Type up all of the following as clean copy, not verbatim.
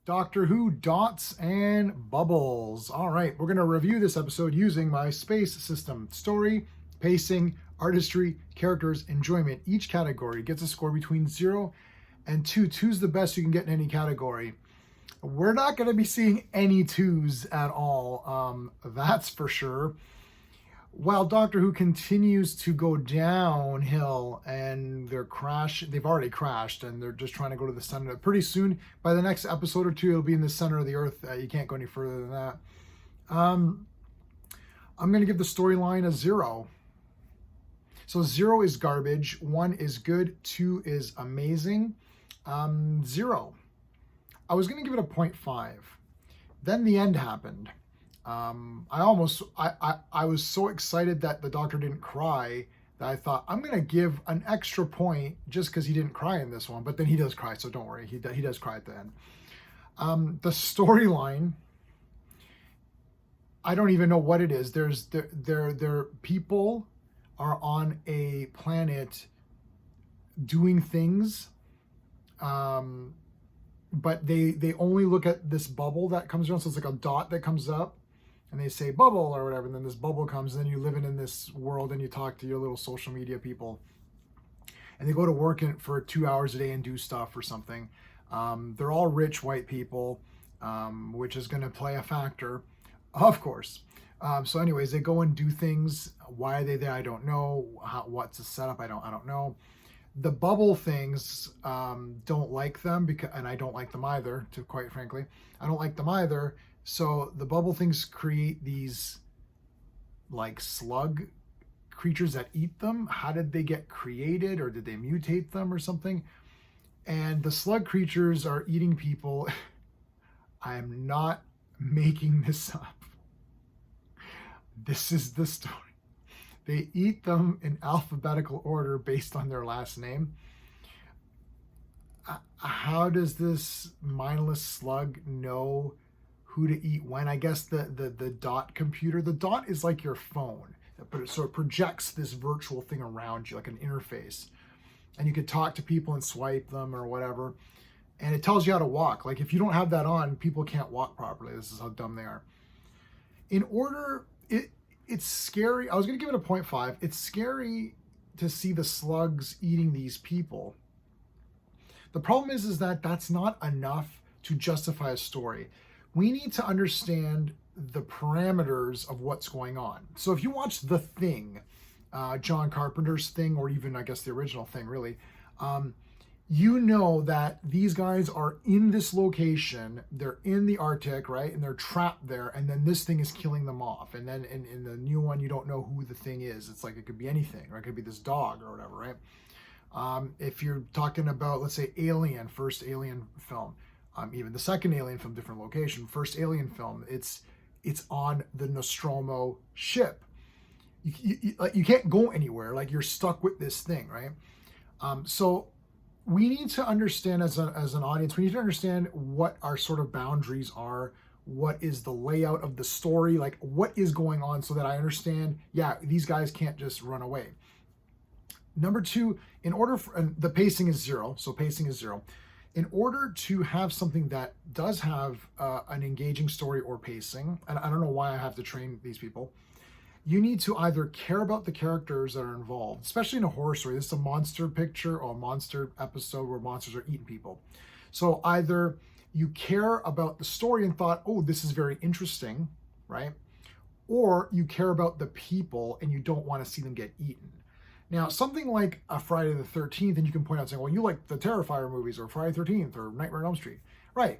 Doctor Who Dots and Bubbles. All right, we're going to review this episode using my space system. Story, pacing, artistry, characters, enjoyment. Each category gets a score between 0 and 2. 2's the best you can get in any category. We're not going to be seeing any 2's at all. That's for sure. While Doctor Who continues to go downhill and they've already crashed and they're just trying to go to the center. Pretty soon, by the next episode or two, it'll be in the center of the earth. You can't go any further than that. I'm going to give the storyline a 0. So 0 is garbage, 1 is good, 2 is amazing, 0. I was going to give it a 0.5. Then the end happened. I was so excited that the Doctor didn't cry that I thought I'm going to give an extra point just because he didn't cry in this one. But then he does cry, so don't worry. He does cry at the end. The storyline, I don't even know what it is. There people are on a planet doing things, but they only look at this bubble that comes around. So it's like a dot that comes up. And they say bubble or whatever, and then this bubble comes, and then you live in this world and you talk to your little social media people. And they go to work for 2 hours a day and do stuff or something. They're all rich white people, which is going to play a factor, of course. So anyways, they go and do things. Why are they there? I don't know. What's the setup? I don't know. The bubble things don't like them, and I don't like them either, to quite frankly. I don't like them either. So the bubble things create these like slug creatures that eat them. How did they get created, or did they mutate them or something? And the slug creatures are eating people. I am not making this up. This is the story. They eat them in alphabetical order based on their last name. How does this mindless slug know who to eat when? I guess the dot computer. The dot is like your phone, so it projects this virtual thing around you, like an interface, and you could talk to people and swipe them or whatever, and it tells you how to walk. Like if you don't have that on, people can't walk properly. This is how dumb they are. It's scary. I was going to give it a 0.5. It's scary to see the slugs eating these people. The problem is that that's not enough to justify a story. We need to understand the parameters of what's going on. So if you watch The Thing, John Carpenter's Thing, or even I guess the original Thing really, you know that these guys are in this location, they're in the Arctic, right? And they're trapped there, and then this thing is killing them off. And then in the new one, you don't know who the thing is. It's like it could be anything, right? It could be this dog or whatever, right? If you're talking about, let's say, Alien, first Alien film, even the second Alien film, different location. First Alien film, it's on the Nostromo ship. You can't go anywhere. Like you're stuck with this thing, right? So we need to understand as an audience, we need to understand what our sort of boundaries are. What is the layout of the story? Like what is going on, so that I understand, yeah, these guys can't just run away. Number 2, in order for, and the pacing is 0. So pacing is 0. In order to have something that does have an engaging story or pacing, and I don't know why I have to train these people, you need to either care about the characters that are involved, especially in a horror story. This is a monster picture or a monster episode where monsters are eating people. So either you care about the story and thought, oh, this is very interesting, right? Or you care about the people and you don't want to see them get eaten. Now, something like a Friday the 13th, and you can point out saying, well, you like the Terrifier movies or Friday the 13th or Nightmare on Elm Street. Right.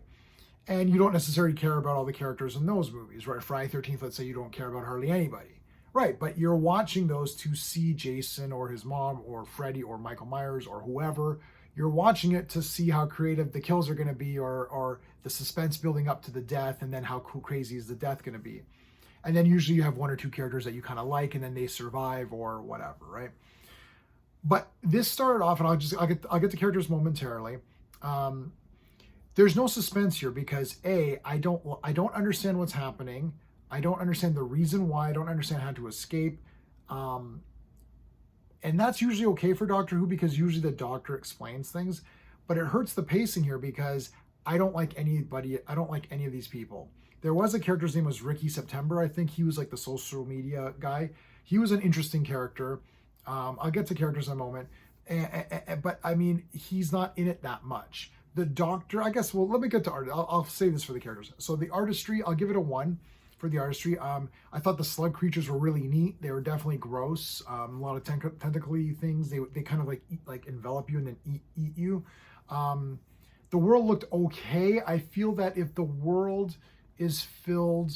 And you don't necessarily care about all the characters in those movies, right? Friday the 13th, let's say you don't care about hardly anybody. Right. But you're watching those to see Jason or his mom or Freddy or Michael Myers or whoever. You're watching it to see how creative the kills are going to be, or the suspense building up to the death, and then how crazy is the death going to be. And then usually you have 1 or 2 characters that you kind of like, and then they survive or whatever, right? But this started off, and I'll get the characters momentarily. There's no suspense here because I don't understand what's happening. I don't understand the reason why. I don't understand how to escape. And that's usually okay for Doctor Who because usually the Doctor explains things. But it hurts the pacing here because I don't like anybody. I don't like any of these people. There was a character's name was Ricky September. I think he was like the social media guy. He was an interesting character. I'll get to characters in a moment. But I mean, he's not in it that much. The doctor, I guess, well, let me get to art. I'll save this for the characters. So the artistry, I'll give it a 1 for the artistry. I thought the slug creatures were really neat. They were definitely gross. A lot of tentacly things. They kind of like envelop you and then eat you. The world looked okay. I feel that if the world is filled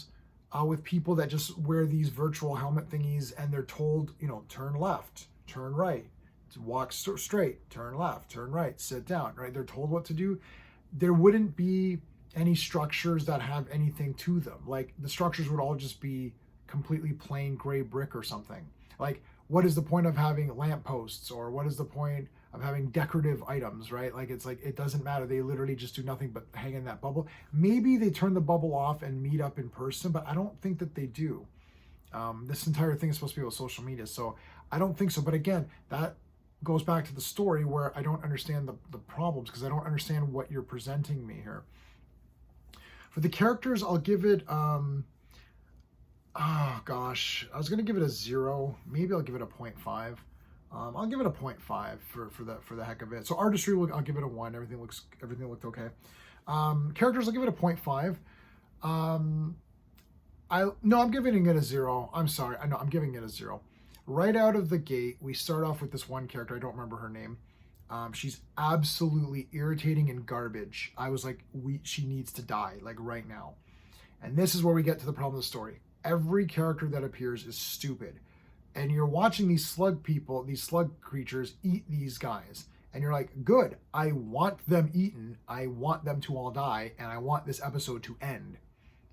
with people that just wear these virtual helmet thingies and they're told, you know, turn left, turn right, walk straight, turn left, turn right, sit down, right? They're told what to do. There wouldn't be any structures that have anything to them. Like the structures would all just be completely plain gray brick or something. Like, what is the point of having lampposts, or what is the point of having decorative items, right? Like, it's like, it doesn't matter. They literally just do nothing but hang in that bubble. Maybe they turn the bubble off and meet up in person, but I don't think that they do. This entire thing is supposed to be about social media, so I don't think so. But again, that goes back to the story where I don't understand the problems, because I don't understand what you're presenting me here. For the characters, I'll give it, oh gosh, I was going to give it a 0. Maybe I'll give it a 0.5. I'll give it a 0.5 for the heck of it. So artistry, I'll give it a 1. Everything looked okay. Characters, I'll give it a 0.5. I'm giving it a 0. I'm sorry. I know I'm giving it a 0. Right out of the gate, we start off with this one character. I don't remember her name. She's absolutely irritating and garbage. I was like, she needs to die, like right now. And this is where we get to the problem of the story. Every character that appears is stupid. And you're watching these slug people, these slug creatures eat these guys. And you're like, good, I want them eaten. I want them to all die. And I want this episode to end.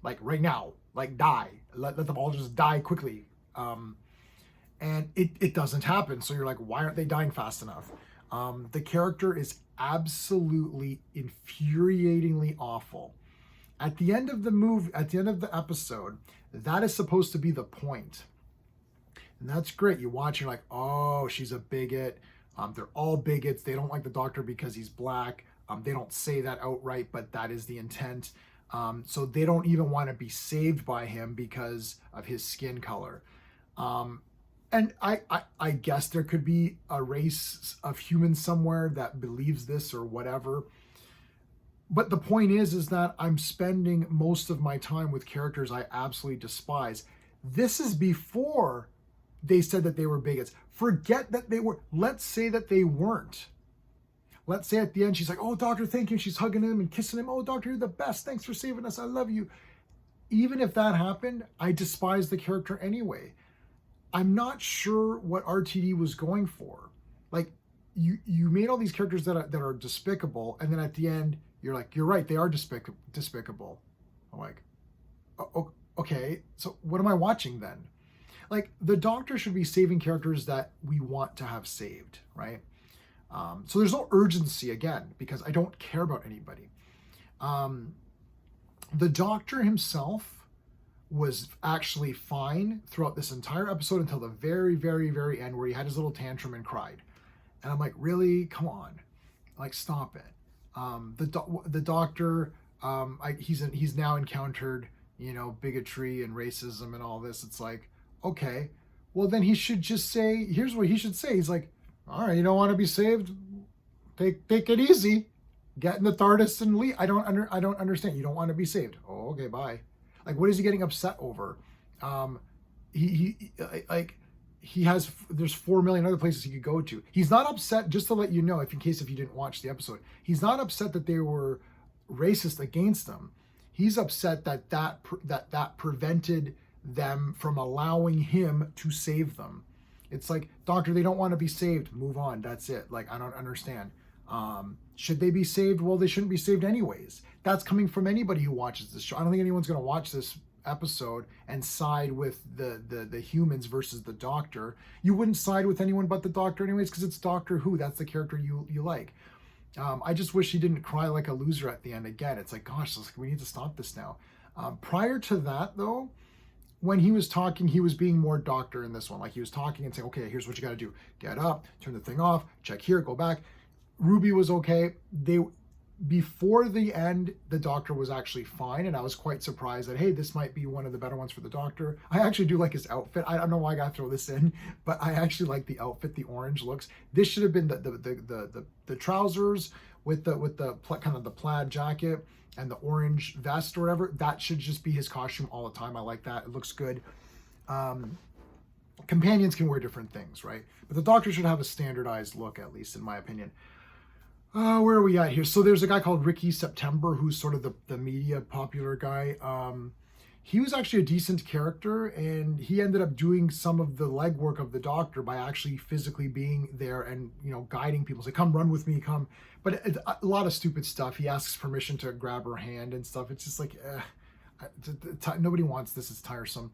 Like right now, like die. Let them all just die quickly. And it doesn't happen. So you're like, why aren't they dying fast enough? The character is absolutely infuriatingly awful. At the end of the episode, that is supposed to be the point. And that's great. You watch, you're like, oh, she's a bigot. They're all bigots. They don't like the doctor because he's black. They don't say that outright, but that is the intent. So they don't even want to be saved by him because of his skin color. And I guess there could be a race of humans somewhere that believes this or whatever. But the point is that I'm spending most of my time with characters I absolutely despise. This is before they said that they were bigots. Forget that they were. Let's say that they weren't. Let's say at the end, she's like, oh, doctor, thank you. She's hugging him and kissing him. Oh, doctor, you're the best. Thanks for saving us. I love you. Even if that happened, I despise the character anyway. I'm not sure what RTD was going for. Like, you made all these characters that are despicable, and then at the end, you're like, you're right, they are despicable. I'm like, okay, so what am I watching then? Like, the doctor should be saving characters that we want to have saved, right? So there's no urgency, again, because I don't care about anybody. The doctor himself was actually fine throughout this entire episode until the very, very, very end, where he had his little tantrum and cried. And I'm like, really? Come on. Like, stop it. The doctor, he's now encountered, bigotry and racism and all this. It's like, okay, well then he should just say, here's what he should say. He's like, all right, you don't want to be saved? Take it easy. Get in the TARDIS and leave. I don't understand. You don't want to be saved. Oh, okay, bye. Like, what is he getting upset over? There's 4 million other places he could go to. He's not upset, just to let you know, if you didn't watch the episode, he's not upset that they were racist against him. He's upset that prevented them from allowing him to save them. It's like, doctor, they don't want to be saved. Move on. That's it. Like, I don't understand. Should they be saved? Well, they shouldn't be saved anyways. That's coming from anybody who watches this show. I don't think anyone's going to watch this episode and side with the humans versus the doctor. You wouldn't side with anyone but the doctor anyways, because it's Doctor Who. That's the character you like. I just wish he didn't cry like a loser at the end again. It's like, gosh, we need to stop this now. Prior to that, though, when he was talking, he was being more doctor in this one. Like, he was talking and saying, okay, here's what you got to do. Get up, turn the thing off, check here, go back. Ruby was okay. before the end, the Doctor was actually fine, and I was quite surprised that, hey, this might be one of the better ones for the Doctor. I actually do like his outfit. I don't know why I got to throw this in, but I actually like the outfit, the orange looks. This should have been the trousers with the kind of the plaid jacket and the orange vest or whatever. That should just be his costume all the time. I like that. It looks good. Companions can wear different things, right? But the Doctor should have a standardized look, at least in my opinion. Where are we at here? So there's a guy called Ricky September, who's sort of the media popular guy. He was actually a decent character, and he ended up doing some of the legwork of the Doctor by actually physically being there and, you know, guiding people. Say, come run with me, come. But a lot of stupid stuff. He asks permission to grab her hand and stuff. It's just like, nobody wants this. It's tiresome.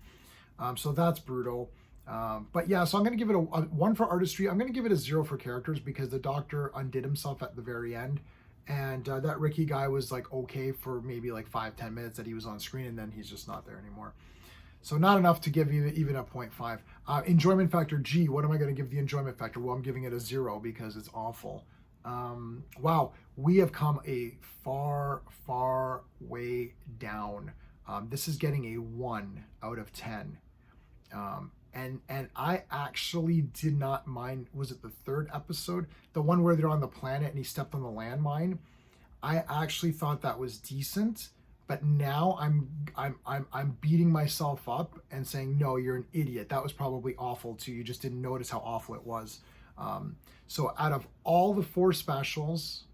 So that's brutal. But yeah, so I'm going to give it a 1 for artistry. I'm going to give it a 0 for characters because the Doctor undid himself at the very end. And that Ricky guy was like okay for maybe like 5-10 minutes that he was on screen, and then he's just not there anymore. So not enough to give you even a 0.5. Enjoyment factor G. What am I going to give the enjoyment factor? Well, I'm giving it a 0 because it's awful. Wow, we have come a far way down. This is getting a 1 out of 10. And I actually did not mind, was it the 3rd episode? The one where they're on the planet and he stepped on the landmine. I actually thought that was decent, but now I'm beating myself up and saying, no, you're an idiot. That was probably awful too. You just didn't notice how awful it was. So out of all the 4 specials,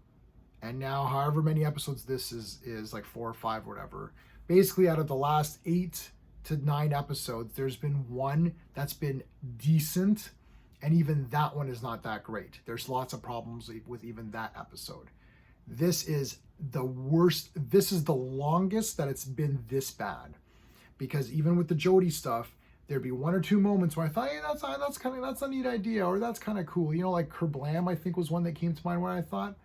and now however many episodes this is like 4 or 5 or whatever, basically out of the last 8 to 9 episodes, there's been one that's been decent, and even that one is not that great. There's lots of problems with even that episode. This is the worst. This is the longest that it's been this bad, because even with the Jodie stuff, there'd be 1 or 2 moments where I thought, hey, that's a neat idea, or that's kind of cool. You know, like Kerblam, I think was one that came to mind where I thought,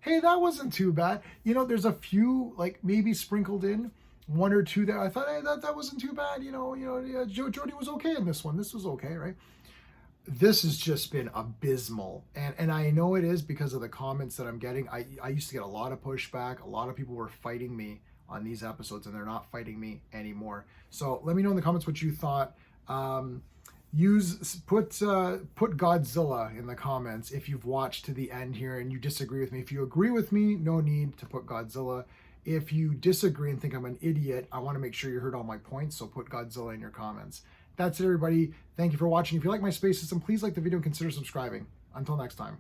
hey, that wasn't too bad. You know, there's a few like maybe sprinkled in, 1 or 2 that I thought, hey, that wasn't too bad. Yeah, Jodie was okay in this one. This was okay, right? This has just been abysmal. And I know it is because of the comments that I'm getting. I used to get a lot of pushback. A lot of people were fighting me on these episodes, and they're not fighting me anymore. So let me know in the comments what you thought. Put Godzilla in the comments if you've watched to the end here and you disagree with me. If you agree with me, no need to put Godzilla. If you disagree and think I'm an idiot, I want to make sure you heard all my points, so put Godzilla in your comments. That's it, everybody. Thank you for watching. If you like my space system, please like the video and consider subscribing. Until next time.